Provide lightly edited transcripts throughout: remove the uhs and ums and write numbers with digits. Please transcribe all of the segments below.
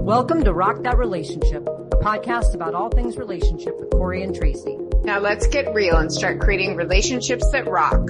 Welcome to Rock That Relationship, a podcast about all things relationship with Corey and Tracy. Now let's get real and start creating relationships that rock.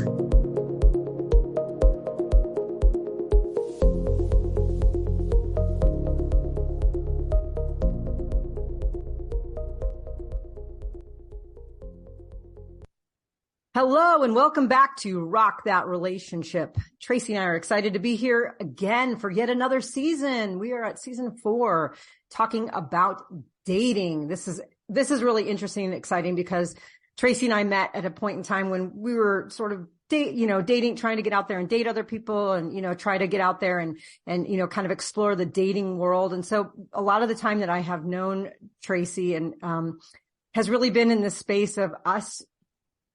Hello and welcome back to Rock That Relationship. Tracy and I are excited to be here again for yet another season. We are at season 4 talking about dating. This is really interesting and exciting because Tracy and I met at a point in time when we were sort of dating, trying to get out there and date other people and, try to get out there and, kind of explore the dating world. And so a lot of the time that I have known Tracy and, has really been in this space of us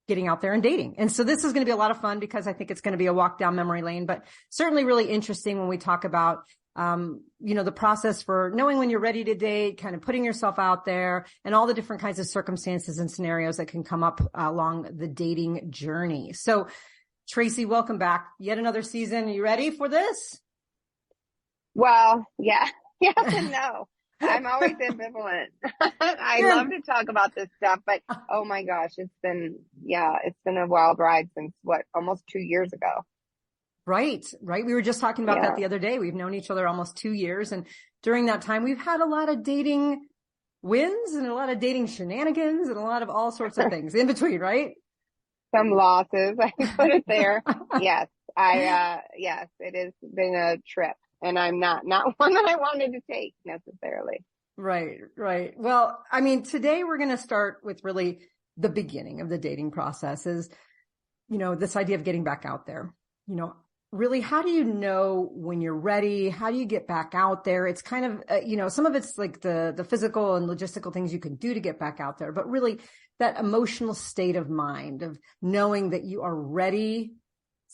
getting out there and dating. And so this is going to be a lot of fun because I think it's going to be a walk down memory lane, but certainly really interesting when we talk about, the process for knowing when you're ready to date, kind of putting yourself out there and all the different kinds of circumstances and scenarios that can come up along the dating journey. So Tracy, welcome back. Yet another season. Are you ready for this? Well, yeah. Yes and no. I'm always ambivalent. I love to talk about this stuff, but oh my gosh, it's been a wild ride since almost 2 years ago. Right. We were just talking about that the other day. We've known each other almost 2 years. And during that time, we've had a lot of dating wins and a lot of dating shenanigans and a lot of all sorts of things in between, right? Some losses, I put it there. Yes. Yes, it has been a trip. And I'm not one that I wanted to take necessarily. Right. Well, I mean, today we're going to start with really the beginning of the dating process is, this idea of getting back out there. Really, how do you know when you're ready? How do you get back out there? It's kind of, some of it's like the physical and logistical things you can do to get back out there, but really that emotional state of mind of knowing that you are ready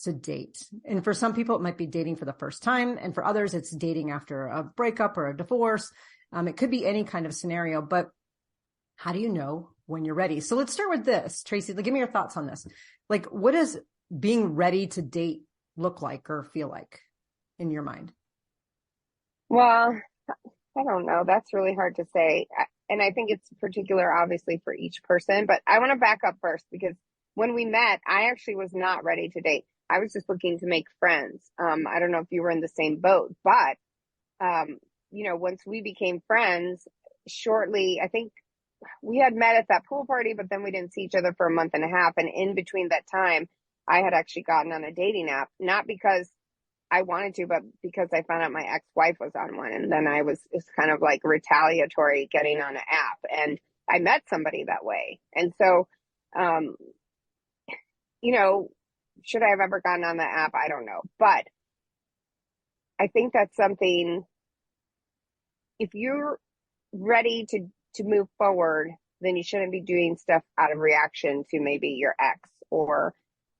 to date. And for some people, it might be dating for the first time. And for others, it's dating after a breakup or a divorce. It could be any kind of scenario, but how do you know when you're ready? So let's start with this. Tracy, give me your thoughts on this. What does being ready to date look like or feel like in your mind? Well, I don't know. That's really hard to say. And I think it's particular, obviously, for each person. But I want to back up first because when we met, I actually was not ready to date. I was just looking to make friends. I don't know if you were in the same boat, but, once we became friends, shortly, I think we had met at that pool party, but then we didn't see each other for a month and a half. And in between that time, I had actually gotten on a dating app, not because I wanted to, but because I found out my ex-wife was on one. And then it's kind of like retaliatory getting on an app. And I met somebody that way. And so, should I have ever gotten on the app? I don't know. But I think that's something, if you're ready to move forward, then you shouldn't be doing stuff out of reaction to maybe your ex or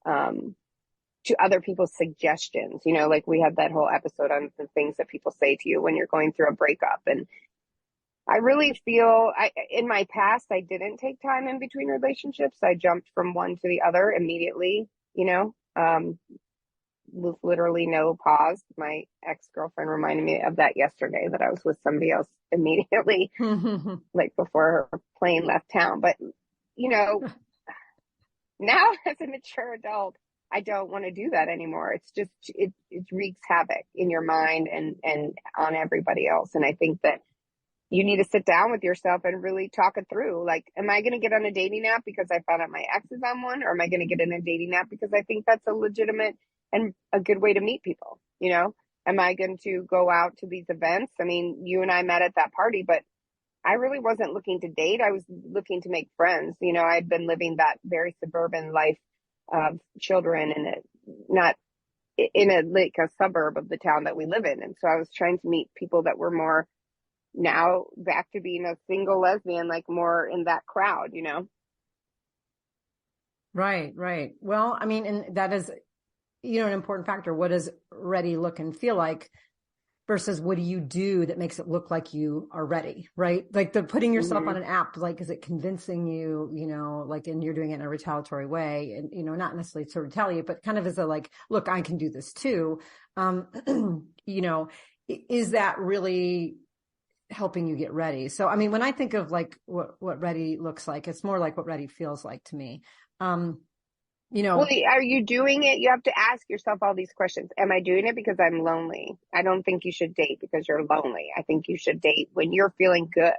to other people's suggestions. We had that whole episode on the things that people say to you when you're going through a breakup. And I really feel in my past, I didn't take time in between relationships. I jumped from one to the other immediately. With literally no pause. My ex-girlfriend reminded me of that yesterday, that I was with somebody else immediately, before her plane left town. But, now as a mature adult, I don't want to do that anymore. It's just, it wreaks havoc in your mind and on everybody else. And I think that you need to sit down with yourself and really talk it through. Am I going to get on a dating app because I found out my ex is on one? Or am I going to get in a dating app because I think that's a legitimate and a good way to meet people? Am I going to go out to these events? I mean, you and I met at that party, but I really wasn't looking to date. I was looking to make friends. I'd been living that very suburban life of children and not in a suburb of the town that we live in. And so I was trying to meet people that were more now back to being a single lesbian, more in that crowd, Right. Well, I mean, and that is, an important factor. What does ready look and feel like versus what do you do that makes it look like you are ready, right? The putting yourself on an app, is it convincing you, and you're doing it in a retaliatory way and, not necessarily to retaliate, but kind of as a look, I can do this too. Is that really helping you get ready. So, I mean, when I think of like what ready looks like, it's more like what ready feels like to me. Well, are you doing it? You have to ask yourself all these questions. Am I doing it because I'm lonely? I don't think you should date because you're lonely. I think you should date when you're feeling good.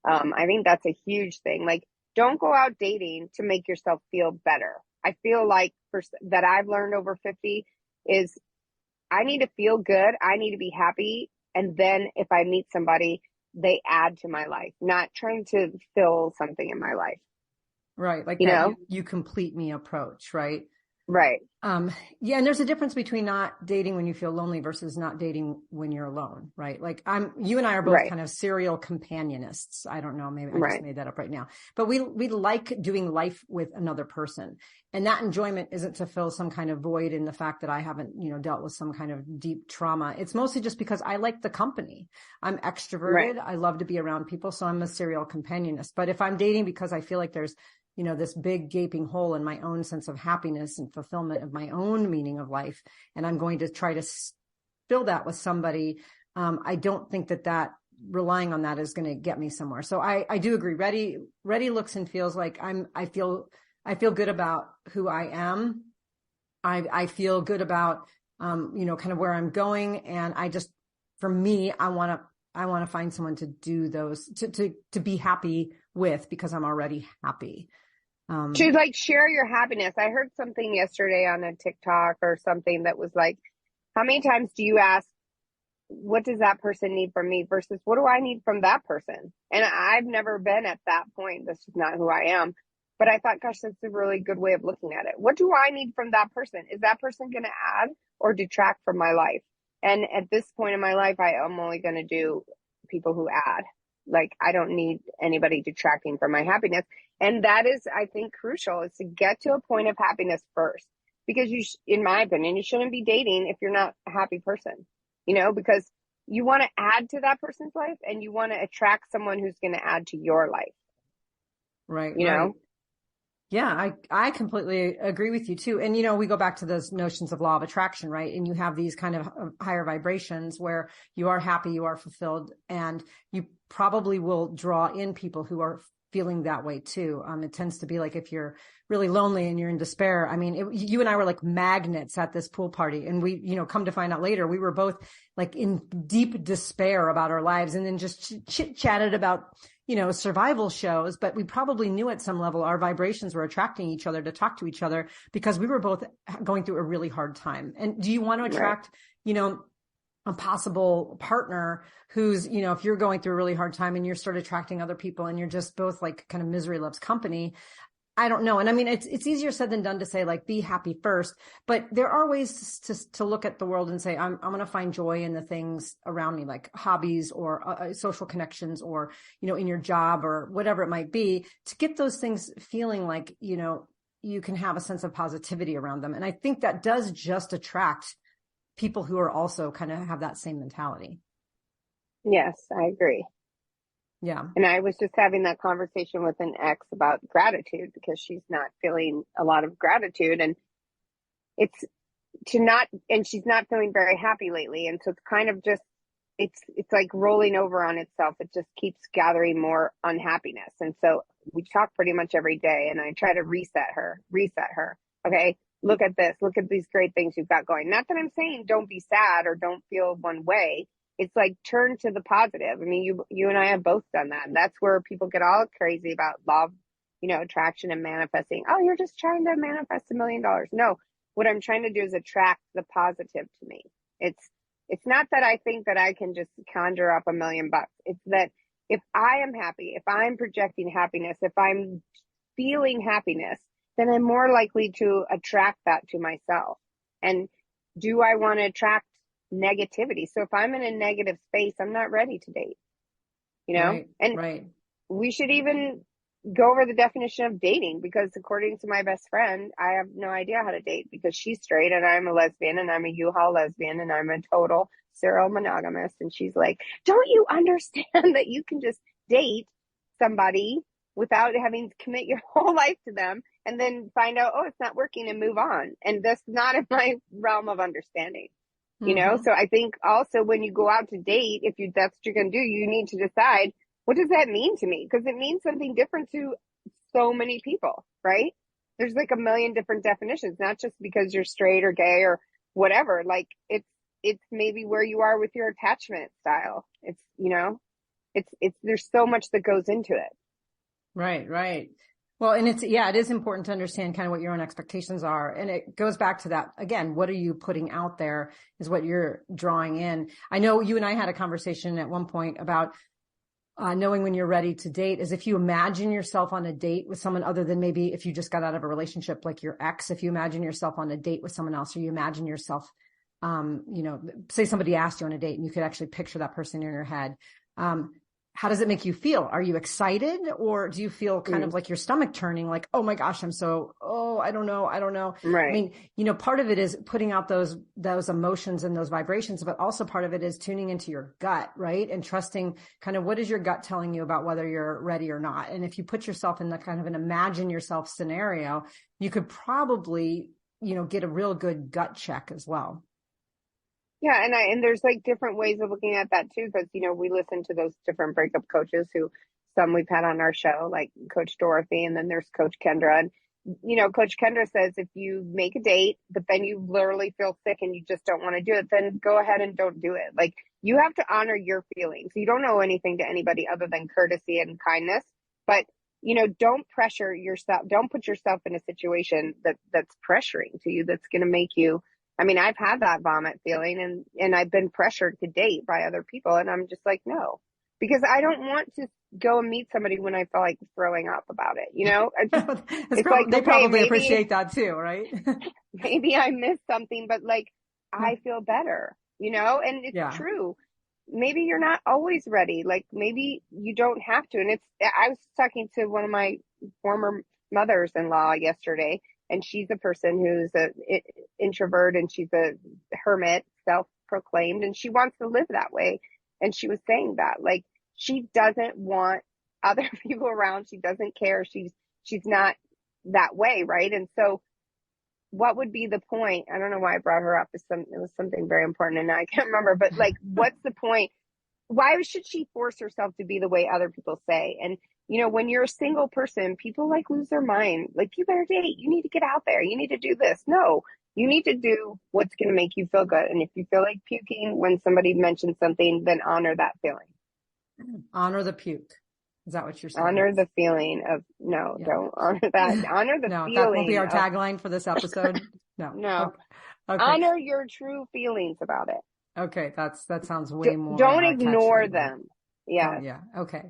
I think that's a huge thing. Like, don't go out dating to make yourself feel better. I feel like that I've learned over 50 is I need to feel good. I need to be happy. And then if I meet somebody, they add to my life, not trying to fill something in my life. Right. Like you that know? you complete me approach, right? Right. Yeah. And there's a difference between not dating when you feel lonely versus not dating when you're alone, right? Like you and I are both Right. kind of serial companionists. I don't know. Maybe I Right. just made that up right now, but we like doing life with another person. And that enjoyment isn't to fill some kind of void in the fact that I haven't, dealt with some kind of deep trauma. It's mostly just because I like the company. I'm extroverted. Right. I love to be around people. So I'm a serial companionist. But if I'm dating because I feel like there's this big gaping hole in my own sense of happiness and fulfillment of my own meaning of life, and I'm going to try to fill that with somebody. I don't think that relying on that is going to get me somewhere. So I do agree. Ready looks and feels like I feel good about who I am. I feel good about, kind of where I'm going. And for me, I want to find someone to do those, to be happy with, because I'm already happy. To like share your happiness. I heard something yesterday on a TikTok or something that was like, how many times do you ask, what does that person need from me versus what do I need from that person? And I've never been at that point. This is not who I am. But I thought, gosh, that's a really good way of looking at it. What do I need from that person? Is that person going to add or detract from my life? And at this point in my life, I am only going to do people who add. Like, I don't need anybody detracting from my happiness. And that is, I think, crucial, is to get to a point of happiness first. Because in my opinion, you shouldn't be dating if you're not a happy person, because you want to add to that person's life and you want to attract someone who's going to add to your life. Right. Right. Yeah, I completely agree with you too. And, we go back to those notions of law of attraction, right? And you have these kind of higher vibrations where you are happy, you are fulfilled, and you probably will draw in people who are feeling that way too. It tends to be like if you're really lonely and you're in despair. I mean, you and I were like magnets at this pool party, and we, come to find out later, we were both like in deep despair about our lives, and then just chit chatted about, survival shows, but we probably knew at some level our vibrations were attracting each other to talk to each other because we were both going through a really hard time. And do you want to attract, a possible partner who's, if you're going through a really hard time and you're sort of attracting other people and you're just both like kind of misery loves company? I don't know. And I mean, it's easier said than done to say like, be happy first, but there are ways to look at the world and say, I'm going to find joy in the things around me, like hobbies or social connections or, in your job or whatever it might be, to get those things feeling like, you can have a sense of positivity around them. And I think that does just attract people who are also kind of have that same mentality. Yes, I agree. Yeah. And I was just having that conversation with an ex about gratitude because she's not feeling a lot of gratitude, and she's not feeling very happy lately. And so it's kind of just, it's like rolling over on itself. It just keeps gathering more unhappiness. And so we talk pretty much every day, and I try to reset her. Okay. Look at this. Look at these great things you've got going. Not that I'm saying don't be sad or don't feel one way. It's like turn to the positive. I mean, you and I have both done that. And that's where people get all crazy about love, attraction and manifesting. Oh, you're just trying to manifest $1 million. No, what I'm trying to do is attract the positive to me. It's not that I think that I can just conjure up $1 million. It's that if I am happy, if I'm projecting happiness, if I'm feeling happiness, then I'm more likely to attract that to myself. And do I want to attract negativity? So if I'm in a negative space, I'm not ready to date, Right, and right. We should even go over the definition of dating, because according to my best friend, I have no idea how to date because she's straight and I'm a lesbian and I'm a U-Haul lesbian and I'm a total serial monogamist. And she's like, don't you understand that you can just date somebody without having to commit your whole life to them and then find out, oh, it's not working and move on? And that's not in my realm of understanding. you know? So I think also when you go out to date, if that's what you're going to do, you need to decide, what does that mean to me? Because it means something different to so many people, right? There's like a million different definitions, not just because you're straight or gay or whatever. Like it's maybe where you are with your attachment style. It's, you know, there's so much that goes into it. Right, right. Well, and it is important to understand kind of what your own expectations are. And it goes back to that again, what are you putting out there is what you're drawing in. I know you and I had a conversation at one point about knowing when you're ready to date is if you imagine yourself on a date with someone other than maybe if you just got out of a relationship like your ex, if you imagine yourself on a date with someone else, or you imagine yourself, you know, say somebody asked you on a date and you could actually picture that person in your head. How does it make you feel? Are you excited, or do you feel kind of like your stomach turning, like, oh my gosh, I don't know. Right. I mean, you know, part of it is putting out those emotions and those vibrations, but also part of it is tuning into your gut, right? And trusting kind of what is your gut telling you about whether you're ready or not. And if you put yourself in the kind of an imagine yourself scenario, you could probably, you know, get a real good gut check as well. Yeah, and there's like different ways of looking at that too, because you know we listen to those different breakup coaches who some we've had on our show, like Coach Dorothy, and then there's Coach Kendra. And you know, Coach Kendra says if you make a date, but then you literally feel sick and you just don't want to do it, then go ahead and don't do it. Like you have to honor your feelings. You don't owe anything to anybody other than courtesy and kindness. But you know, don't pressure yourself. Don't put yourself in a situation that's pressuring to you. That's going to make you. I mean, I've had that vomit feeling and I've been pressured to date by other people. And I'm just like, no, because I don't want to go and meet somebody when I feel like throwing up about it. You know, They probably appreciate that too, right? Maybe I missed something, but like, I feel better, you know, and it's true. Maybe you're not always ready. Like maybe you don't have to. And I was talking to one of my former mothers-in-law yesterday, and she's a person who's an introvert and she's a hermit, self-proclaimed, and she wants to live that way. And she was saying that, like, she doesn't want other people around. She doesn't care. She's not that way, right? And so what would be the point? I don't know why I brought her up. It was something very important and I can't remember, but like, what's the point? Why should she force herself to be the way other people say? And you know, when you're a single person, people like lose their mind. Like, you better date. You need to get out there. You need to do this. No, you need to do what's going to make you feel good. And if you feel like puking when somebody mentions something, then honor that feeling. Honor the puke. Is that what you're saying? Honor the feeling of, no, don't honor that. Honor the feeling. That won't be our tagline for this episode. No. No. Okay. Honor your true feelings about it. Okay. That sounds way more. Don't ignore them. Yeah. Yeah. Okay.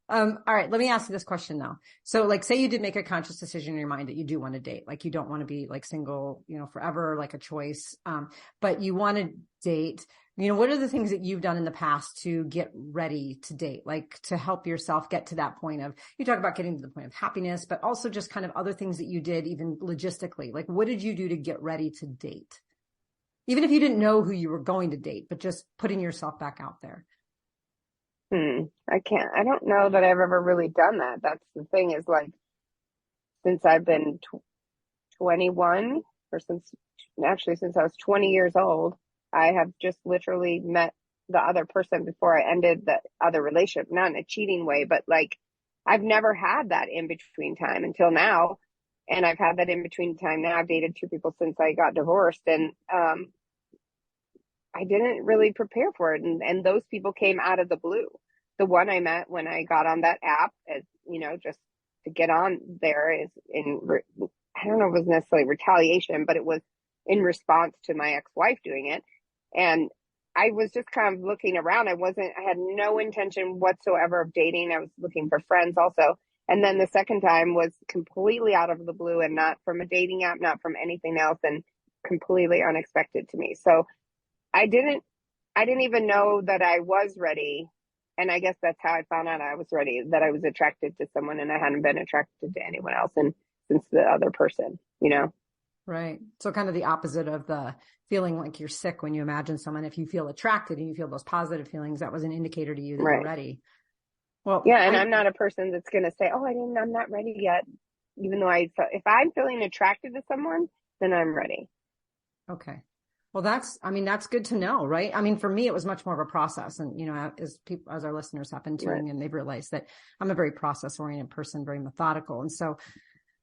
All right. Let me ask you this question now. So like, say you did make a conscious decision in your mind that you do want to date, like you don't want to be like single, you know, forever, like a choice. But you want to date, you know, what are the things that you've done in the past to get ready to date, like to help yourself get to that point of, you talk about getting to the point of happiness, but also just kind of other things that you did, even logistically, like what did you do to get ready to date? Even if you didn't know who you were going to date, but just putting yourself back out there. I don't know that I've ever really done that. That's the thing is like, since I've been 21 or since I was 20 years old, I have just literally met the other person before I ended the other relationship, not in a cheating way, but like I've never had that in between time until now. And I've had that in between time now. I've dated two people since I got divorced and, I didn't really prepare for it. And those people came out of the blue. The one I met when I got on that app, as you know, just to get on there is I don't know if it was necessarily retaliation, but it was in response to my ex-wife doing it. And I was just kind of looking around. I had no intention whatsoever of dating. I was looking for friends also. And then the second time was completely out of the blue and not from a dating app, not from anything else, and completely unexpected to me. So I didn't even know that I was ready. And I guess that's how I found out I was ready, that I was attracted to someone and I hadn't been attracted to anyone else since the other person, you know? Right. So kind of the opposite of the feeling like you're sick when you imagine someone. If you feel attracted and you feel those positive feelings, that was an indicator to you that you're ready. Well, yeah. And I'm not a person that's going to say, oh, I'm not ready yet. Even though if I'm feeling attracted to someone, then I'm ready. Okay. Well, that's good to know, right? I mean, for me, it was much more of a process. And, as our listeners have been tuning in, they've realized that I'm a very process oriented person, very methodical. And so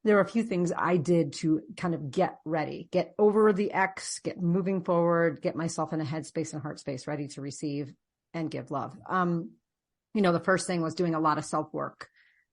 there are a few things I did to kind of get ready, get over the ex, get moving forward, get myself in a headspace and heart space ready to receive and give love. The first thing was doing a lot of self work.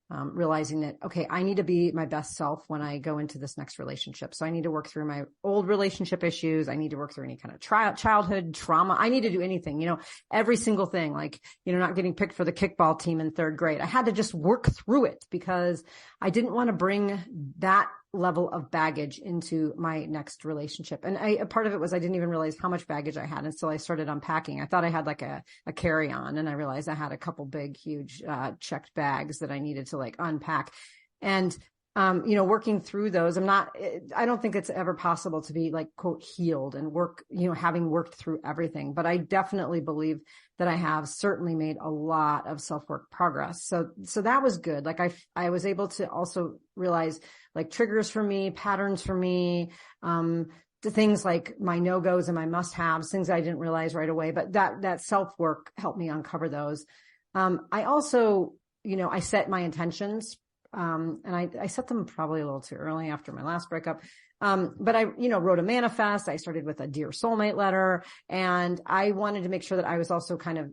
Realizing that, okay, I need to be my best self when I go into this next relationship. So I need to work through my old relationship issues. I need to work through any kind of childhood trauma. I need to do anything, every single thing, like, not getting picked for the kickball team in third grade. I had to just work through it because I didn't want to bring that level of baggage into my next relationship. And a part of it was I didn't even realize how much baggage I had until I started unpacking. I thought I had like a carry-on, and I realized I had a couple big, huge, checked bags that I needed to like unpack. And, working through those, I don't think it's ever possible to be like, quote, healed and work, having worked through everything. But I definitely believe that I have certainly made a lot of self-work progress. So that was good. Like I was able to also realize like triggers for me, patterns for me, the things like my no-goes and my must-haves, things I didn't realize right away, but that self-work helped me uncover those. I also, I set my intentions, and I set them probably a little too early after my last breakup. But I, wrote a manifest. I started with a Dear Soulmate letter, and I wanted to make sure that I was also kind of,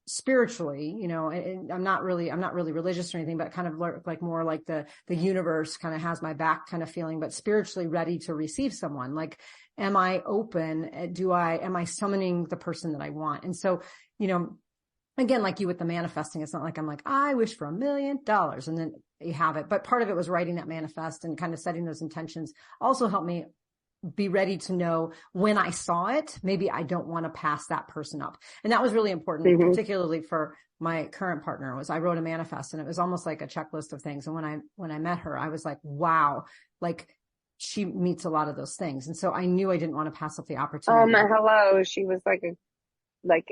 spiritually, and I'm not really religious or anything, but kind of like more like the universe kind of has my back kind of feeling, but spiritually ready to receive someone. Like, am I open? Am I summoning the person that I want? And so, again, like you with the manifesting, it's not like I'm like, I wish for $1 million and then you have it. But part of it was writing that manifest and kind of setting those intentions also helped me be ready to know when I saw it, maybe I don't want to pass that person up. And that was really important, particularly for my current partner. Was I wrote a manifest, and it was almost like a checklist of things. And when I met her, I was like, wow, like she meets a lot of those things. And so I knew I didn't want to pass up the opportunity. Hello. She was like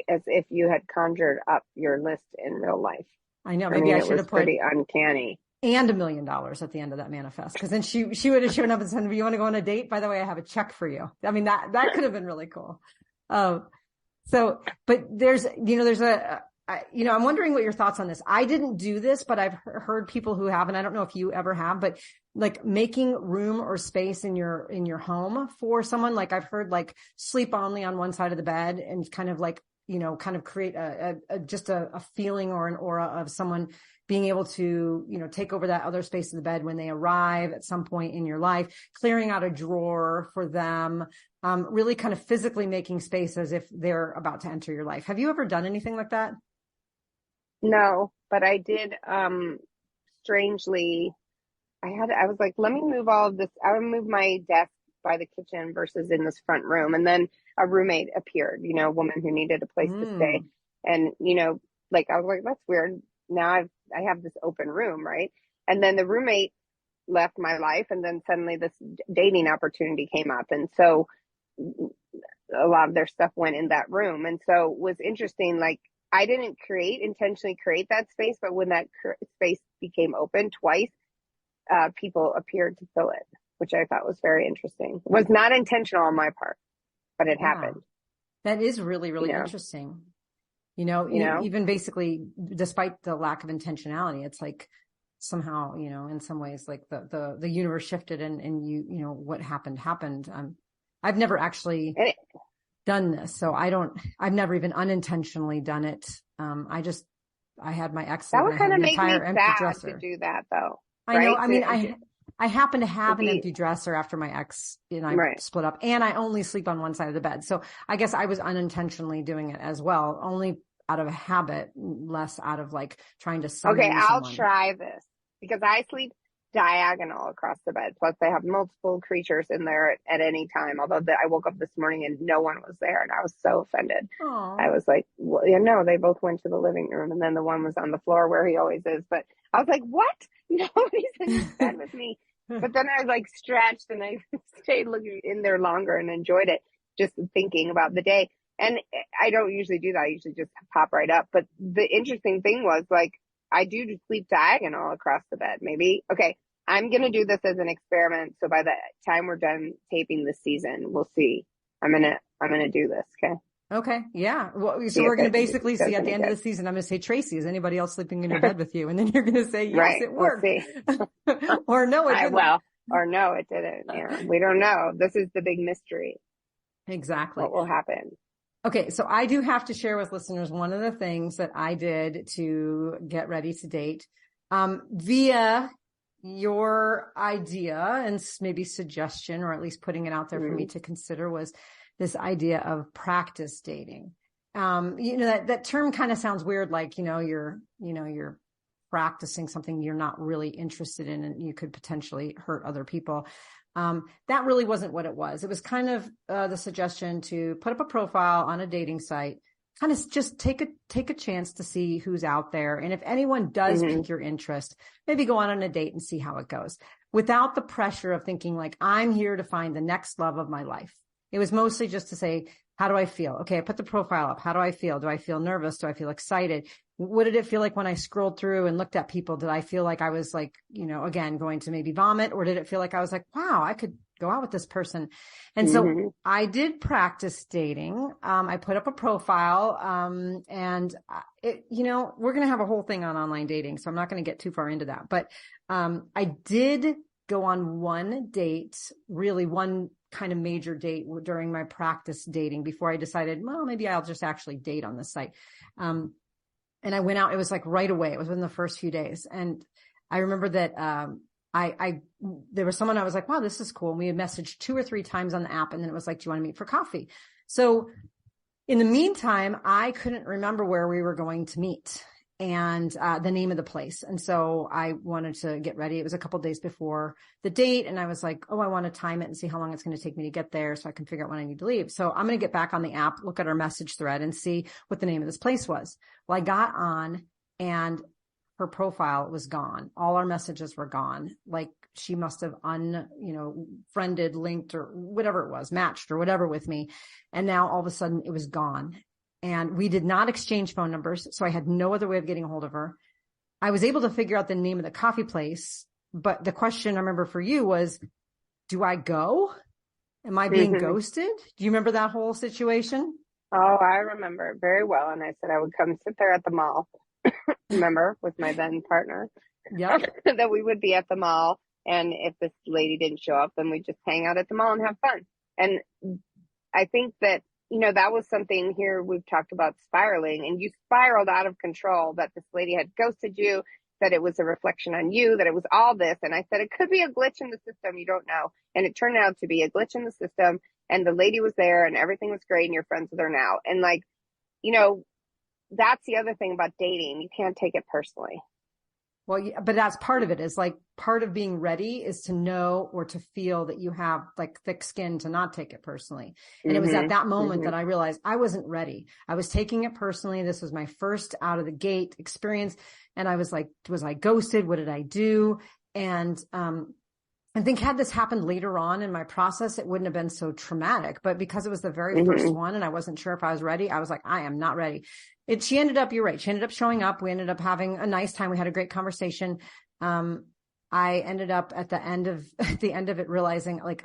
as if you had conjured up your list in real life. I know. Maybe I should have put pretty uncanny. And $1 million at the end of that manifest. Because then she would have shown up and said, "You want to go on a date? By the way, I have a check for you." I mean, that could have been really cool. But there's I'm wondering what your thoughts on this. I didn't do this, but I've heard people who have, and I don't know if you ever have, but like making room or space in your home for someone. Like I've heard like sleep only on one side of the bed and kind of like, kind of create just a feeling or an aura of someone being able to, take over that other space of the bed when they arrive at some point in your life, clearing out a drawer for them, really kind of physically making space as if they're about to enter your life. Have you ever done anything like that? No, but I did, strangely, I was like, let me move all of this. I would move my desk by the kitchen versus in this front room. And then a roommate appeared, a woman who needed a place to stay. And, like, I was like, that's weird. Now I have this open room, right? And then the roommate left my life, and then suddenly this dating opportunity came up. And so a lot of their stuff went in that room. And so it was interesting. Like, I didn't intentionally create that space, but when that space became open twice, people appeared to fill it, which I thought was very interesting. It was not intentional on my part, but it happened. That is really, really interesting. Even basically, despite the lack of intentionality, it's like somehow, in some ways, like the universe shifted and what happened. I've never actually done this. So I've never even unintentionally done it. I had my ex. That would kind of make me sad to do that though. I know. I mean, I happen to have an empty dresser after my ex and I split up, and I only sleep on one side of the bed. So I guess I was unintentionally doing it as well, only out of a habit, less out of like trying to summon someone. I'll try this because I sleep diagonal across the bed. Plus I have multiple creatures in there at any time. Although I woke up this morning and no one was there, and I was so offended. Aww. I was like, well, no, they both went to the living room, and then the one was on the floor where he always is. But I was like, what? Nobody's in bed with me. But then I like stretched and I stayed looking in there longer and enjoyed it, just thinking about the day. And I don't usually do that. I usually just pop right up. But the interesting thing was, like, I do just sleep diagonal across the bed. Maybe. Okay. I'm going to do this as an experiment. So by the time we're done taping this season, we'll see. I'm going to I'm going to do this. Okay. Okay. Yeah. Well, so See we're if going to it basically does see at the any end of good. the season, I'm going to say, Tracy, is anybody else sleeping in your bed with you? And then you're going to say, yes, Right. it We'll worked. see. Or no, it didn't. Well, or no, it didn't. Yeah. We don't know. This is the big mystery. Exactly. What will happen? Okay. So I do have to share with listeners one of the things that I did to get ready to date, via your idea and maybe suggestion, or at least putting it out there for me to consider, was this idea of practice dating. That term kind of sounds weird, like, you're practicing something you're not really interested in and you could potentially hurt other people. That really wasn't what it was. It was kind of the suggestion to put up a profile on a dating site, kind of just take a chance to see who's out there. And if anyone does pique your interest, maybe go on a date and see how it goes, without the pressure of thinking like, I'm here to find the next love of my life. It was mostly just to say, how do I feel? Okay, I put the profile up. How do I feel? Do I feel nervous? Do I feel excited? What did it feel like when I scrolled through and looked at people? Did I feel like I was like, again, going to maybe vomit? Or did it feel like I was like, wow, I could go out with this person? And so I did practice dating. I put up a profile, and we're going to have a whole thing on online dating, so I'm not going to get too far into that. But I did go on one date, really one kind of major date during my practice dating, before I decided, well, maybe I'll just actually date on this site. And I went out, it was like right away. It was within the first few days. And I remember that, there was someone I was like, wow, this is cool. And we had messaged 2 or 3 times on the app. And then it was like, do you want to meet for coffee? So in the meantime, I couldn't remember where we were going to meet and the name of the place. And so I wanted to get ready. It was a couple of days before the date. And I was like, oh, I want to time it and see how long it's going to take me to get there so I can figure out when I need to leave. So I'm going to get back on the app, look at our message thread and see what the name of this place was. Well, I got on and her profile was gone. All our messages were gone. Like she must have friended, linked, or whatever it was, matched or whatever with me. And now all of a sudden it was gone. And we did not exchange phone numbers. So I had no other way of getting a hold of her. I was able to figure out the name of the coffee place. But the question I remember for you was, do I go? Am I being ghosted? Do you remember that whole situation? Oh, I remember it very well. And I said I would come sit there at the mall, remember, with my then partner. Yeah. That we would be at the mall. And if this lady didn't show up, then we'd just hang out at the mall and have fun. And I think that, that was something here we've talked about spiraling, and you spiraled out of control, that this lady had ghosted you, that it was a reflection on you, that it was all this. And I said, it could be a glitch in the system. You don't know. And it turned out to be a glitch in the system. And the lady was there and everything was great and you're friends with her now. And that's the other thing about dating. You can't take it personally. Well, yeah, but that's part of it, is like part of being ready is to know or to feel that you have like thick skin to not take it personally. And it was at that moment that I realized I wasn't ready. I was taking it personally. This was my first out of the gate experience. And I was like, was I ghosted? What did I do? And, I think had this happened later on in my process, it wouldn't have been so traumatic, but because it was the very first one and I wasn't sure if I was ready, I was like, I am not ready. You're right. She ended up showing up. We ended up having a nice time. We had a great conversation. I ended up at the end of it realizing like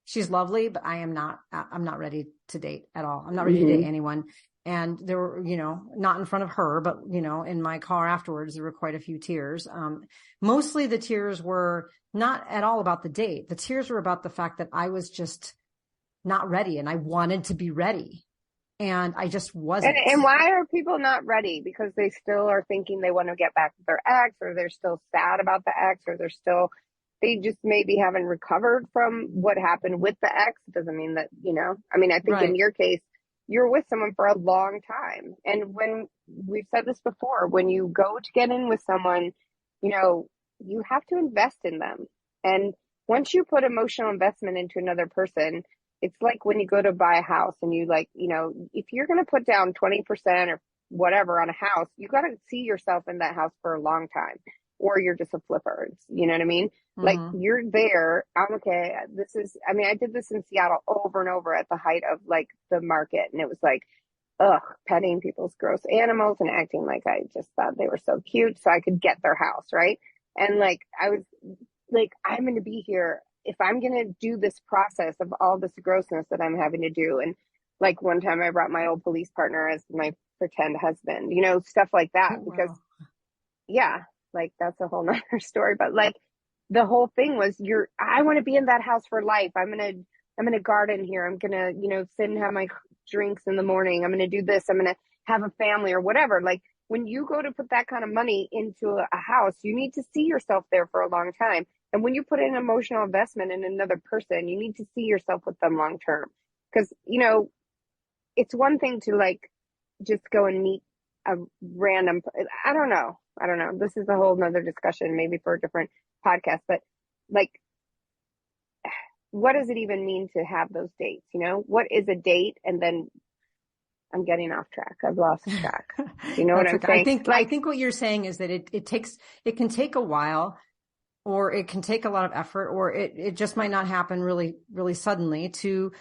she's lovely, but I'm not ready to date at all. I'm not ready to date anyone. And there were, not in front of her, but, in my car afterwards, there were quite a few tears. Mostly the tears were not at all about the date. The tears were about the fact that I was just not ready and I wanted to be ready. And I just wasn't. And why are people not ready? Because they still are thinking they want to get back with their ex, or they're still sad about the ex, or they just maybe haven't recovered from what happened with the ex. It doesn't mean that, I think in your case, you're with someone for a long time. And when we've said this before, when you go to get in with someone, you have to invest in them. And once you put emotional investment into another person, it's like when you go to buy a house and you if you're going to put down 20% or whatever on a house, you got to see yourself in that house for a long time, or you're just a flipper. You know what I mean? Like you're there. Okay. I did this in Seattle over and over at the height of like the market. And it was like, petting people's gross animals and acting like I just thought they were so cute so I could get their house. Right. And like, I was like, I'm going to be here if I'm going to do this process of all this grossness that I'm having to do. And Like one time I brought my old police partner as my pretend husband, stuff like that. Oh, Because wow. yeah, like that's a whole nother story. But like the whole thing was I want to be in that house for life. I'm gonna garden here. I'm gonna, sit and have my drinks in the morning. I'm gonna do this. I'm gonna have a family or whatever. Like when you go to put that kind of money into a house, you need to see yourself there for a long time. And when you put an emotional investment in another person, you need to see yourself with them long term. Because, it's one thing to like just go and meet a random, I don't know. I don't know. This is a whole nother discussion, maybe for a different podcast, but like, what does it even mean to have those dates? What is a date? And then I'm getting off track. I've lost track. Do you know what That's I'm okay. saying? I think what you're saying is that it can take a while, or it can take a lot of effort, or it just might not happen really, really suddenly to,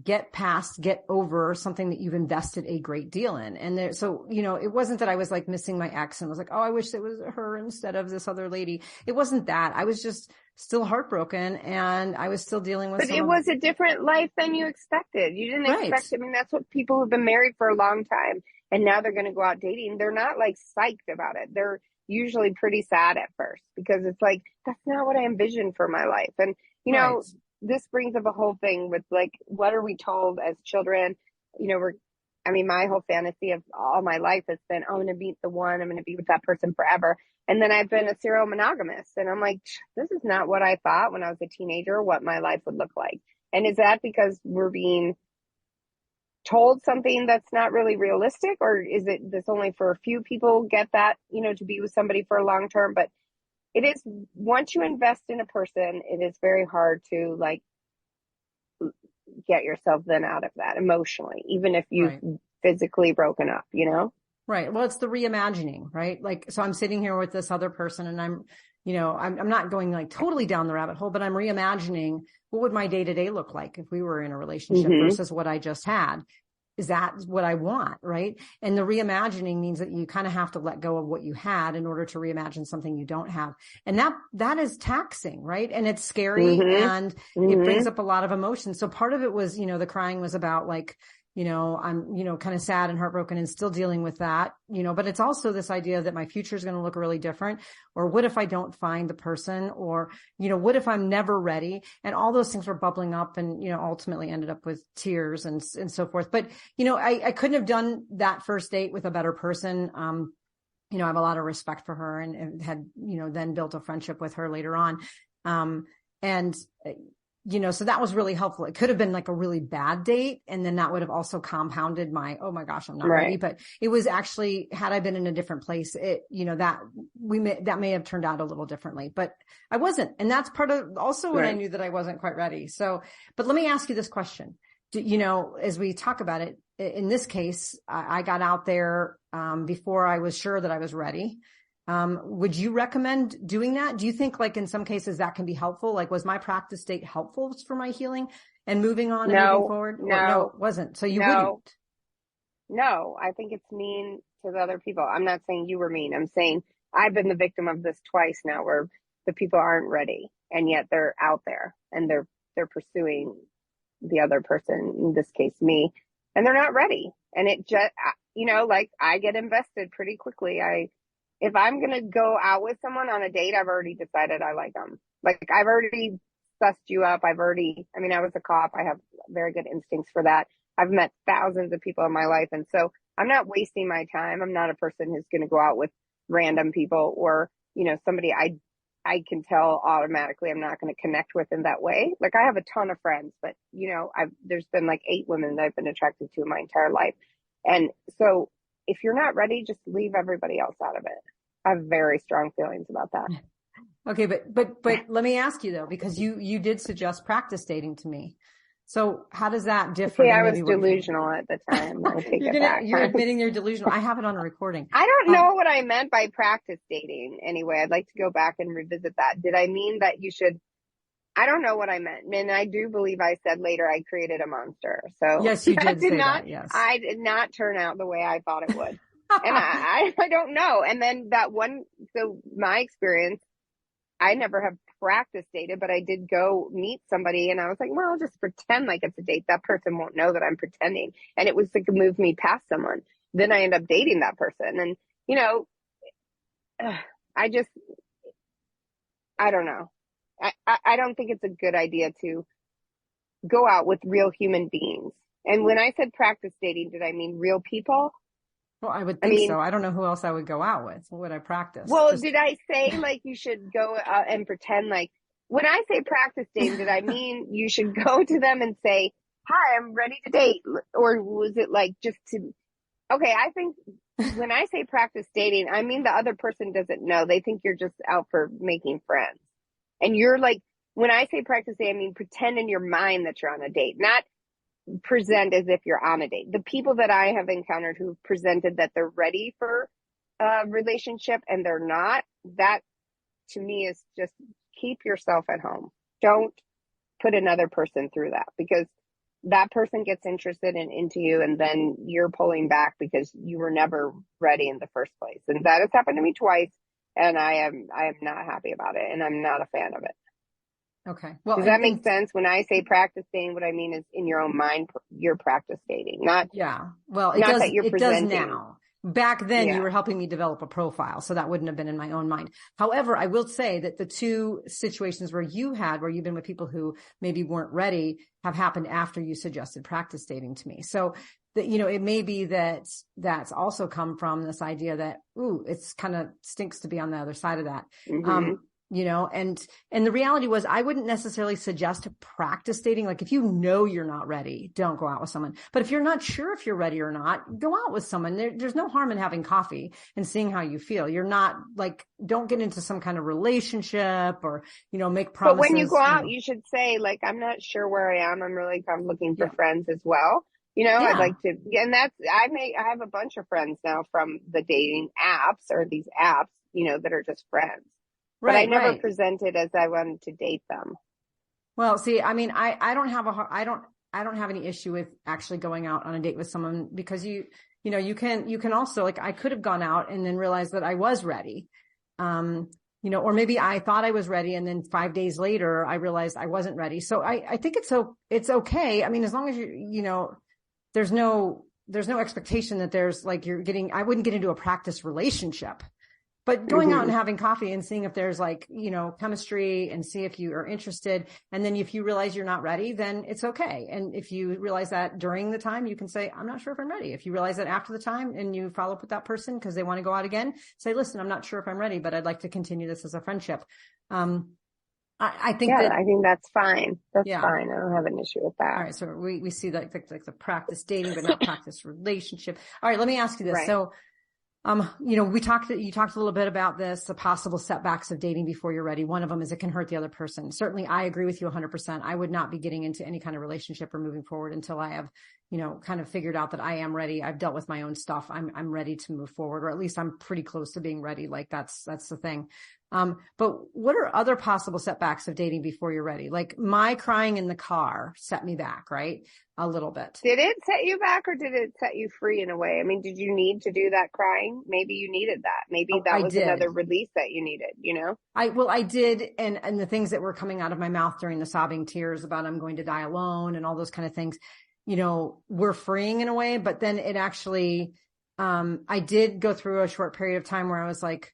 get over something that you've invested a great deal in. And it wasn't that I was like missing my ex and was like, oh, I wish it was her instead of this other lady. It wasn't that. I was just still heartbroken, and I was still dealing with But it was a different life than you expected. You didn't right. expect, that's what people who've been married for a long time and now they're going to go out dating. They're not like psyched about it. They're usually pretty sad at first because it's like, that's not what I envisioned for my life. And, Right. this brings up a whole thing with like, what are we told as children? My whole fantasy of all my life has been, oh, I'm going to meet the one, I'm going to be with that person forever. And then I've been a serial monogamist, and I'm like, this is not what I thought when I was a teenager, what my life would look like. And is that because we're being told something that's not really realistic, or is it this only for a few people get that, to be with somebody for a long term? But it is, once you invest in a person, it is very hard to like get yourself then out of that emotionally, even if you've physically broken up, Right. Well, it's the reimagining, right? Like, so I'm sitting here with this other person, and I'm not going like totally down the rabbit hole, but I'm reimagining what would my day to day look like if we were in a relationship versus what I just had. Is that what I want? Right. And the reimagining means that you kind of have to let go of what you had in order to reimagine something you don't have. And that is taxing, right? And it's scary, and it brings up a lot of emotions. So part of it was, the crying was about like, I'm, kind of sad and heartbroken and still dealing with that, but it's also this idea that my future is going to look really different. Or what if I don't find the person? Or, what if I'm never ready? And all those things were bubbling up, and, ultimately ended up with tears and so forth. But, I couldn't have done that first date with a better person. I have a lot of respect for her, and had, then built a friendship with her later on. So that was really helpful. It could have been like a really bad date, and then that would have also compounded my, oh my gosh, I'm not ready. But it was actually, had I been in a different place, that may have turned out a little differently, but I wasn't. And that's part of also when I knew that I wasn't quite ready. So, but let me ask you this question. As we talk about it, in this case, I got out there, before I was sure that I was ready. Would you recommend doing that? Do you think like in some cases that can be helpful? Like, was my practice date helpful for my healing and moving on and moving forward? No, it wasn't. So you wouldn't? No, I think it's mean to the other people. I'm not saying you were mean. I'm saying I've been the victim of this twice now, where the people aren't ready, and yet they're out there and they're pursuing the other person, in this case me, and they're not ready. And it just, like I get invested pretty quickly. If I'm going to go out with someone on a date, I've already decided I like them. Like I've already sussed you up. I was a cop. I have very good instincts for that. I've met thousands of people in my life. And so I'm not wasting my time. I'm not a person who's going to go out with random people, or, somebody I can tell automatically I'm not going to connect with in that way. Like I have a ton of friends, but there's been like 8 women that I've been attracted to in my entire life. And so if you're not ready, just leave everybody else out of it. I have very strong feelings about that. Okay. But let me ask you though, because you did suggest practice dating to me. So how does that differ? See, I was delusional at the time. I'll take it back. You're admitting you're delusional. I have it on a recording. I don't know what I meant by practice dating anyway. I'd like to go back and revisit that. Did I mean that you should? I don't know what I meant. And I do believe I said later I created a monster. So yes, you did say that. Yes. I did not turn out the way I thought it would. And I don't know. And then so my experience, I never have practice dated, but I did go meet somebody and I was like, well, I'll just pretend like it's a date. That person won't know that I'm pretending. And it was like a move me past someone. Then I end up dating that person. And, you know, I just, I don't know. I don't think it's a good idea to go out with real human beings. And when I said practice dating, did I mean real people? Well, I would think so. I don't know who else I would go out with. What would I practice? Well, did I say like you should go out and pretend like, when I say practice dating, did I mean you should go to them and say, hi, I'm ready to date? Or was it like just to, okay, I think when I say practice dating, I mean the other person doesn't know. They think you're just out for making friends. And you're like, when I say practice dating, I mean pretend in your mind that you're on a date, not present as if you're on a date. The people that I have encountered who've presented that they're ready for a relationship and they're not, that to me is just keep yourself at home. Don't put another person through that, because that person gets interested and into you and then you're pulling back because you were never ready in the first place. And that has happened to me twice, and I am not happy about it, and I'm not a fan of it. Okay. Well, does that make sense? When I say practice dating, what I mean is in your own mind, you're practice dating, not. Yeah. Well, it not does. That you're it presenting. does now. Back then, you were helping me develop a profile, so that wouldn't have been in my own mind. However, I will say that the two situations where you've been with people who maybe weren't ready have happened after you suggested practice dating to me. So that, you know, it may be that that's also come from this idea that, ooh, it's kind of stinks to be on the other side of that. Mm-hmm. You know, and the reality was I wouldn't necessarily suggest practice dating. Like if you know you're not ready, don't go out with someone. But if you're not sure if you're ready or not, go out with someone. There's no harm in having coffee and seeing how you feel. You're not like, don't get into some kind of relationship or, you know, make promises. But when you go out, you should say like, I'm not sure where I am. I'm looking for friends as well. You know, I'd like to, and I have a bunch of friends now from the dating apps or these apps, you know, that are just friends. But I never presented as I wanted to date them. Well, see, I mean, I don't have any issue with actually going out on a date with someone, because you can also, like, I could have gone out and then realized that I was ready. You know, or maybe I thought I was ready and then 5 days later I realized I wasn't ready. So I think it's okay. I mean, as long as you know, there's no expectation that there's like I wouldn't get into a practice relationship. But going out and having coffee and seeing if there's like, you know, chemistry and see if you are interested. And then if you realize you're not ready, then it's okay. And if you realize that during the time, you can say, I'm not sure if I'm ready. If you realize that after the time and you follow up with that person because they want to go out again, say, listen, I'm not sure if I'm ready, but I'd like to continue this as a friendship. I think that's fine. That's fine. I don't have an issue with that. All right. So we see like the practice dating, but not practice relationship. All right. Let me ask you this. Right. So, you know, you talked a little bit about this, the possible setbacks of dating before you're ready. One of them is it can hurt the other person. Certainly, I agree with you 100%. I would not be getting into any kind of relationship or moving forward until I have, you know, kind of figured out that I am ready. I've dealt with my own stuff. I'm ready to move forward, or at least I'm pretty close to being ready. Like that's the thing. But what are other possible setbacks of dating before you're ready? Like my crying in the car set me back, right? A little bit. Did it set you back or did it set you free in a way? I mean, did you need to do that crying? Maybe you needed that. Maybe that was another release that you needed, you know? I did. And the things that were coming out of my mouth during the sobbing tears about I'm going to die alone and all those kind of things, you know, were freeing in a way. But then it actually, I did go through a short period of time where I was like,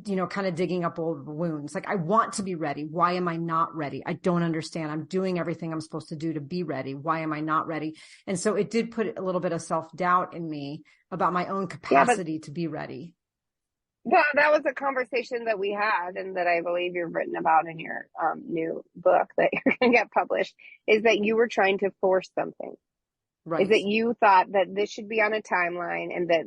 you know, kind of digging up old wounds. Like I want to be ready. Why am I not ready? I don't understand. I'm doing everything I'm supposed to do to be ready. Why am I not ready? And so it did put a little bit of self-doubt in me about my own capacity to be ready. Well, that was a conversation that we had and that I believe you've written about in your new book that you're going to get published, is that you were trying to force something. Right. Is that you thought that this should be on a timeline and that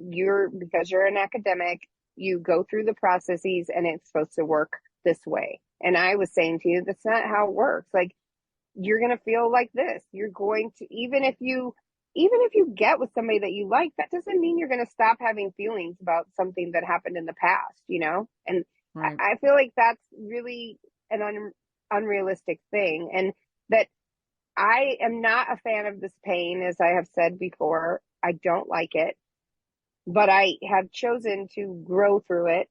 because you're an academic, you go through the processes and it's supposed to work this way. And I was saying to you, that's not how it works. Like you're going to feel like this. You're going to, even if you get with somebody that you like, that doesn't mean you're going to stop having feelings about something that happened in the past, you know? And right. I feel like that's really an unrealistic thing. And that I am not a fan of this pain, as I have said before. I don't like it. But I have chosen to grow through it,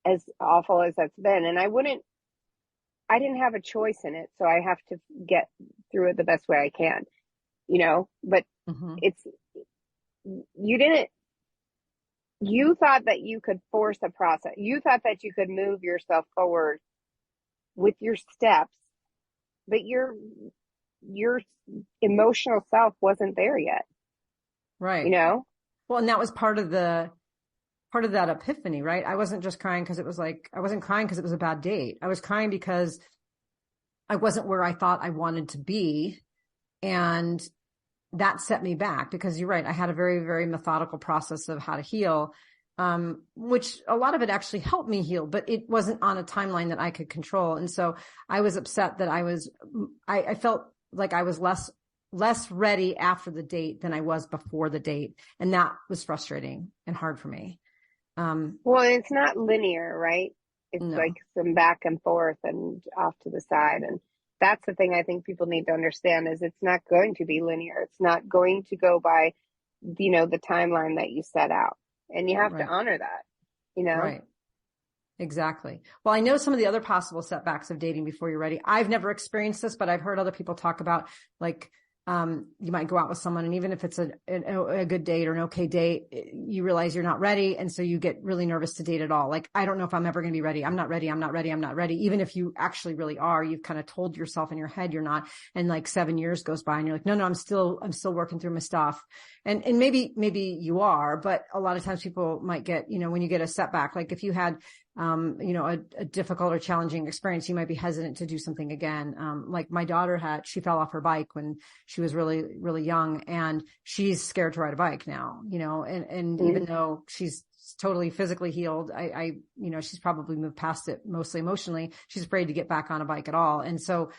as awful as that's been. And I wouldn't I didn't have a choice in it. So I have to get through it the best way I can, but it's, you thought that you could force a process. You thought that you could move yourself forward with your steps, but your emotional self wasn't there yet. Right. Well, and that was part of that epiphany, right? I wasn't just crying because I wasn't crying because it was a bad date. I was crying because I wasn't where I thought I wanted to be. And that set me back, because you're right. I had a very, very methodical process of how to heal, which a lot of it actually helped me heal, but it wasn't on a timeline that I could control. And so I was upset that I felt like I was less ready after the date than I was before the date. And that was frustrating and hard for me. Well, it's not linear, right? It's like some back and forth and off to the side. And that's the thing I think people need to understand, is it's not going to be linear. It's not going to go by, the timeline that you set out, and you have to honor that, Right. Exactly. Well, I know some of the other possible setbacks of dating before you're ready. I've never experienced this, but I've heard other people talk about, like, you might go out with someone, and even if it's a good date or an okay date, you realize you're not ready. And so you get really nervous to date at all. Like, I don't know if I'm ever going to be ready. I'm not ready. I'm not ready. I'm not ready. Even if you actually really are, you've kind of told yourself in your head you're not. And like 7 years goes by and you're like, no, I'm still working through my stuff. And maybe you are, but a lot of times people might get, when you get a setback, like if you had, a difficult or challenging experience, you might be hesitant to do something again. Like my daughter she fell off her bike when she was really, really young, and she's scared to ride a bike now, and even though she's totally physically healed, she's probably moved past it mostly emotionally. She's afraid to get back on a bike at all. And so,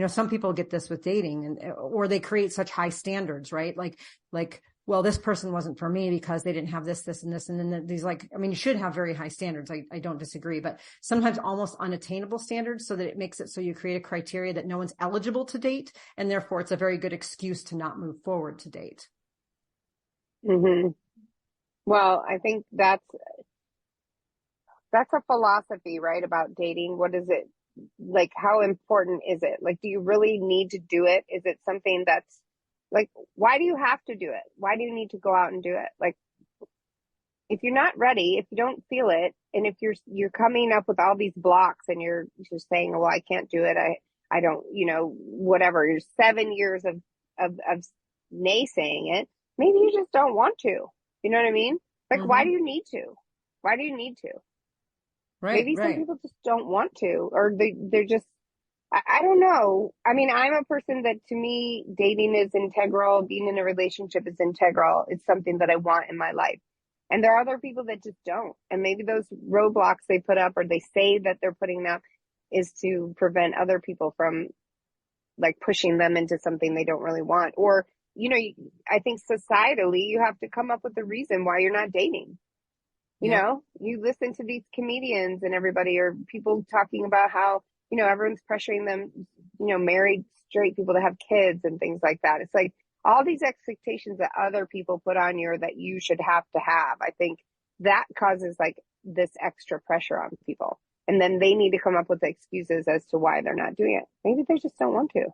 some people get this with dating, or they create such high standards, right? Like, well, this person wasn't for me because they didn't have this, and this. And then these, you should have very high standards. I don't disagree, but sometimes almost unattainable standards, so that it makes it so you create a criteria that no one's eligible to date. And therefore it's a very good excuse to not move forward to date. Mm-hmm. Well, I think that's a philosophy, right? About dating. What is it? Like, how important is it? Like, do you really need to do it? Is it something that's, like, why do you have to do it? Why do you need to go out and do it? Like, if you're not ready, if you don't feel it, and if you're coming up with all these blocks and you're just saying, well, I can't do it. I don't, whatever. You're 7 years of naysaying it. Maybe you just don't want to. You know what I mean? Like, why do you need to? Why do you need to? Right. Maybe some people just don't want to, or they're just, I don't know. I mean, I'm a person that, to me, dating is integral. Being in a relationship is integral. It's something that I want in my life. And there are other people that just don't. And maybe those roadblocks they put up, or they say that they're putting up, is to prevent other people from, like, pushing them into something they don't really want. Or, I think societally, you have to come up with a reason why you're not dating. You listen to these comedians and everybody, or people talking about how, everyone's pressuring them, married straight people to have kids and things like that. It's like all these expectations that other people put on you, or that you should have to have. I think that causes, like, this extra pressure on people. And then they need to come up with excuses as to why they're not doing it. Maybe they just don't want to.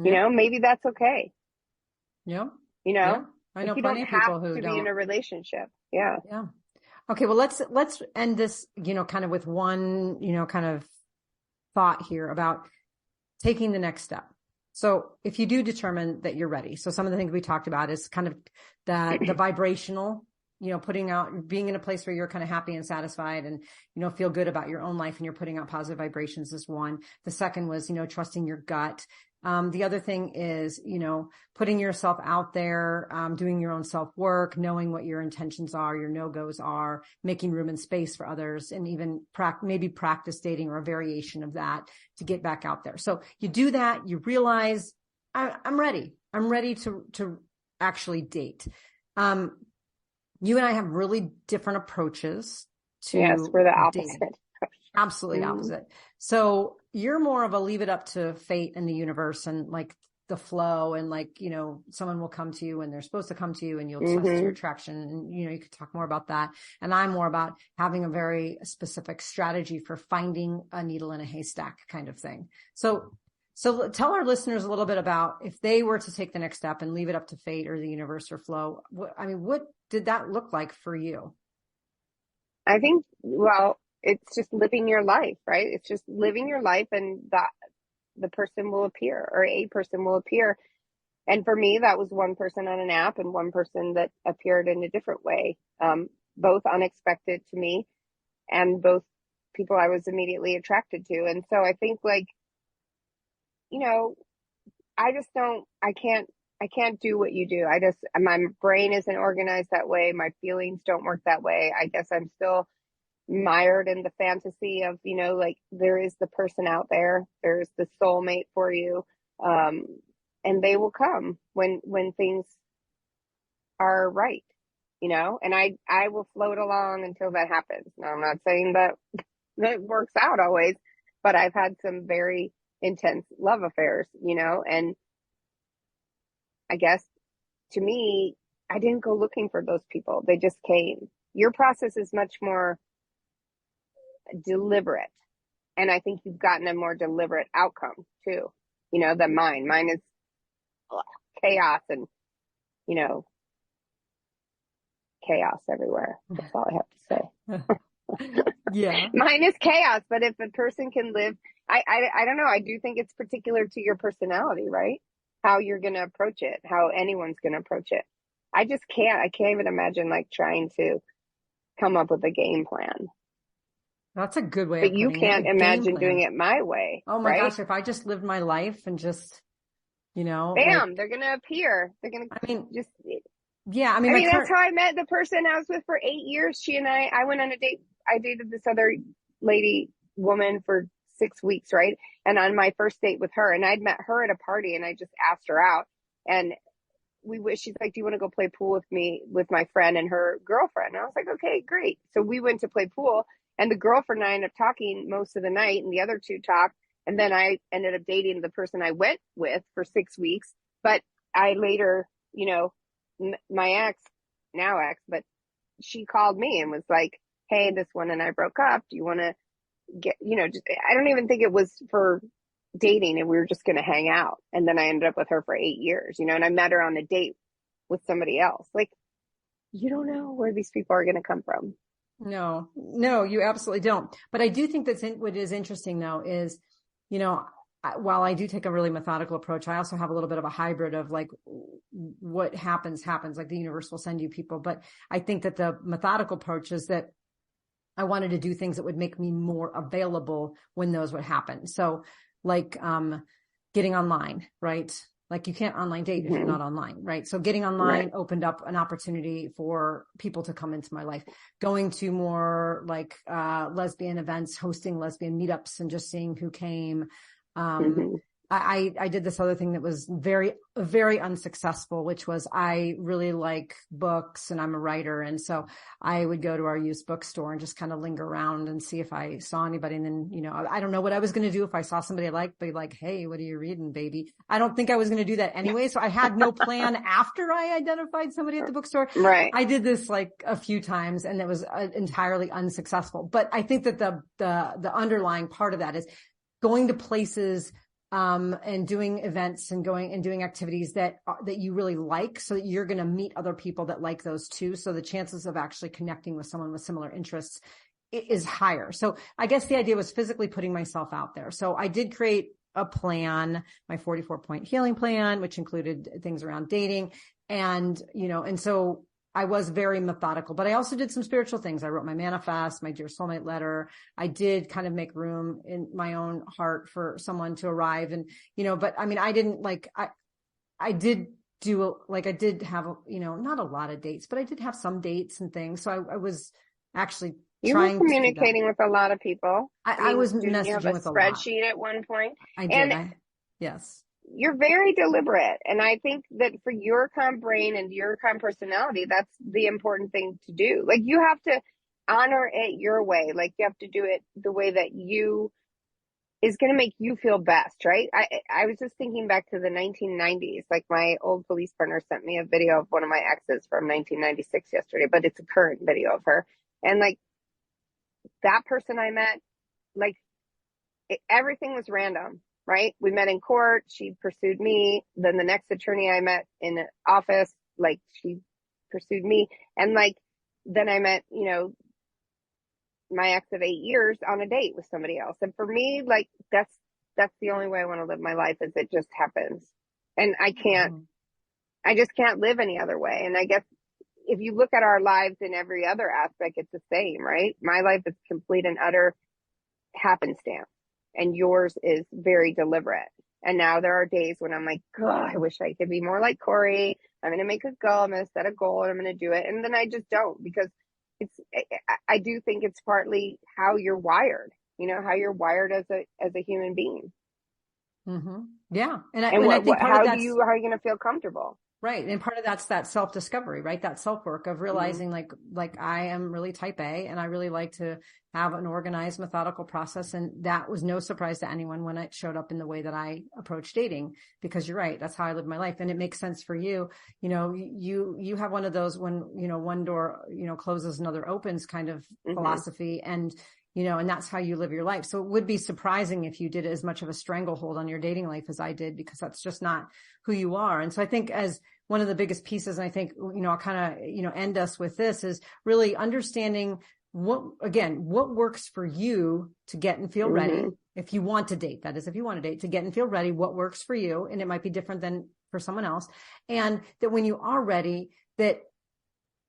Yeah. Maybe that's okay. Yeah. Yeah. I know plenty of people who don't. Be in a relationship. Yeah. Yeah. Okay. Well, let's end this, kind of with one, kind of thought here about taking the next step. So if you do determine that you're ready, so some of the things we talked about is kind of the vibrational, putting out, being in a place where you're kind of happy and satisfied and, feel good about your own life, and you're putting out positive vibrations is one. The second was, trusting your gut. The other thing is, putting yourself out there, doing your own self-work, knowing what your intentions are, your no-goes are, making room and space for others, and even maybe practice dating, or a variation of that, to get back out there. So you do that, you realize I'm ready. I'm ready to actually date. You and I have really different approaches to Yes, we're the opposite. dating. Absolutely opposite. So you're more of a leave it up to fate and the universe and, like, the flow and like, someone will come to you when they're supposed to come to you and you'll test your attraction. And, you could talk more about that. And I'm more about having a very specific strategy for finding a needle in a haystack kind of thing. So tell our listeners a little bit about if they were to take the next step and leave it up to fate or the universe or flow. What did that look like for you? I think, well, it's just living your life, right? It's just living your life, and that the person will appear, or a person will appear. And for me, that was one person on an app and one person that appeared in a different way, both unexpected to me and both people I was immediately attracted to. And so I think like, I can't do what you do. My brain isn't organized that way. My feelings don't work that way. I guess I'm still mired in the fantasy of, like there is the person out there, there's the soulmate for you. And they will come when things are right, and I will float along until that happens. Now, I'm not saying that works out always, but I've had some very intense love affairs, and I guess to me, I didn't go looking for those people. They just came. Your process is much more deliberate. And I think you've gotten a more deliberate outcome too, than mine. Mine is chaos and, chaos everywhere. That's all I have to say. Yeah. Mine is chaos, but if a person can live, I don't know. I do think it's particular to your personality, right? How you're going to approach it, how anyone's going to approach it. I can't even imagine like trying to come up with a game plan. That's a good way. But you can't imagine doing it my way. Oh my right? gosh. If I just lived my life and just, bam, they're going to appear. They're going to just, yeah. That's how I met the person I was with for 8 years. She and I went on a date. I dated this other woman for 6 weeks. Right. And on my first date with her, and I'd met her at a party and I just asked her out, and she's like, do you want to go play pool with me, with my friend and her girlfriend? And I was like, okay, great. So we went to play pool, and the girlfriend and I ended up talking most of the night, and the other two talked. And then I ended up dating the person I went with for 6 weeks. But I later, my now ex, but she called me and was like, hey, this one and I broke up. Do you want to get, I don't even think it was for dating, and we were just going to hang out. And then I ended up with her for 8 years, and I met her on a date with somebody else. Like, you don't know where these people are going to come from. No, you absolutely don't. But I do think what is interesting though is, while I do take a really methodical approach, I also have a little bit of a hybrid of like what happens, like the universe will send you people. But I think that the methodical approach is that I wanted to do things that would make me more available when those would happen. So like, getting online, right? Like you can't online date if you're not online, right? So getting online opened up an opportunity for people to come into my life, going to more like, lesbian events, hosting lesbian meetups and just seeing who came. I did this other thing that was very, very unsuccessful, which was I really like books and I'm a writer. And so I would go to our used bookstore and just kind of linger around and see if I saw anybody. And then, I don't know what I was going to do if I saw somebody I liked, be like, hey, what are you reading, baby? I don't think I was going to do that anyway. So I had no plan after I identified somebody at the bookstore. Right. I did this like a few times and it was entirely unsuccessful. But I think that the underlying part of that is going to places and doing events and doing activities that you really like, so that you're going to meet other people that like those too. So the chances of actually connecting with someone with similar interests is higher. So I guess the idea was physically putting myself out there. So I did create a plan, my 44-point healing plan, which included things around dating. And so I was very methodical, but I also did some spiritual things. I wrote my manifest, my dear soulmate letter. I did kind of make room in my own heart for someone to arrive. And, but I didn't I did have, not a lot of dates, but I did have some dates and things. So I was actually trying to communicating with a lot of people. I was messaging with a spreadsheet at one point. I did. Yes. You're very deliberate. And I think that for your calm brain and your calm personality, that's the important thing to do. Like you have to honor it your way. Like you have to do it the way that you is going to make you feel best, right? I was just thinking back to the 1990s. Like my old police partner sent me a video of one of my exes from 1996 yesterday, but it's a current video of her. And like that person I met, like everything was random, right? We met in court. She pursued me. Then the next attorney I met in the office, like she pursued me. And like, then I met, you know, my ex of 8 years on a date with somebody else. And for me, like that's the only way I want to live my life, is it just happens. And I just can't live any other way. And I guess if you look at our lives in every other aspect, it's the same, right? My life is complete and utter happenstance, and yours is very deliberate. And now there are days when I'm like, God, I wish I could be more like Corey. I'm going to make a goal. I'm going to set a goal and I'm going to do it. And then I just don't, because I do think it's partly how you're wired, you know, how you're wired as a human being. Mm-hmm. Yeah. And how are you going to feel comfortable? Right. And part of that's that self-discovery, right? That self-work of realizing like I am really type A and I really like to have an organized, methodical process. And that was no surprise to anyone when it showed up in the way that I approach dating, because you're right. That's how I live my life. And it makes sense for you. You know, you have one of those when, you know, one door, you know, closes, another opens kind of philosophy. And, you know, and that's how you live your life. So it would be surprising if you did as much of a stranglehold on your dating life as I did, because that's just not who you are. And so I think as one of the biggest pieces, and I think, you know, I'll kind of, you know, end us with this, is really understanding what works for you to get and feel ready. If you want to date, that is, if you want to date, to get and feel ready, what works for you. And it might be different than for someone else. And that when you are ready, that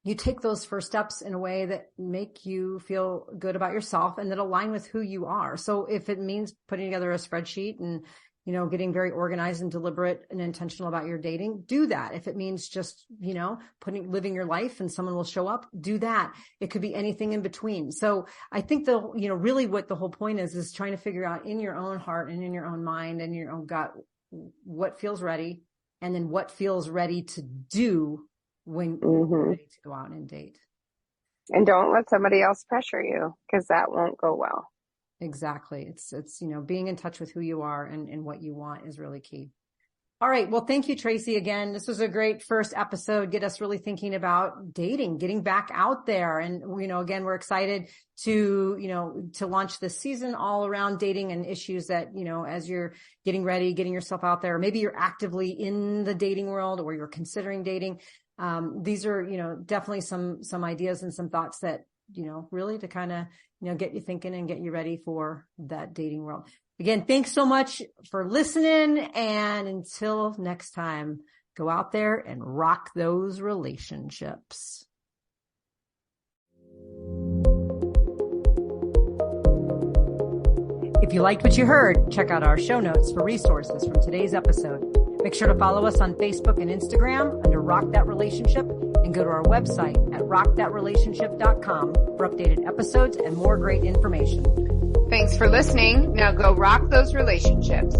you take those first steps in a way that make you feel good about yourself and that align with who you are. So if it means putting together a spreadsheet and, you know, getting very organized and deliberate and intentional about your dating, do that. If it means just, you know, living your life and someone will show up, do that. It could be anything in between. So I think you know, really what the whole point is trying to figure out in your own heart and in your own mind and your own gut, what feels ready, and then what feels ready to do when you're ready to go out and date. And don't let somebody else pressure you, because that won't go well. Exactly. It's, you know, being in touch with who you are and what you want is really key. All right. Well, thank you, Tracy. Again, this was a great first episode. Get us really thinking about dating, getting back out there. And, you know, again, we're excited to launch this season all around dating and issues that, you know, as you're getting ready, getting yourself out there, maybe you're actively in the dating world or you're considering dating. These are, you know, definitely some ideas and some thoughts that, you know, really to kind of, you know, get you thinking and get you ready for that dating world. Again, thanks so much for listening. And until next time, go out there and rock those relationships. If you liked what you heard, check out our show notes for resources from today's episode. Make sure to follow us on Facebook and Instagram under Rock That Relationship, and go to our website at rockthatrelationship.com for updated episodes and more great information. Thanks for listening. Now go rock those relationships.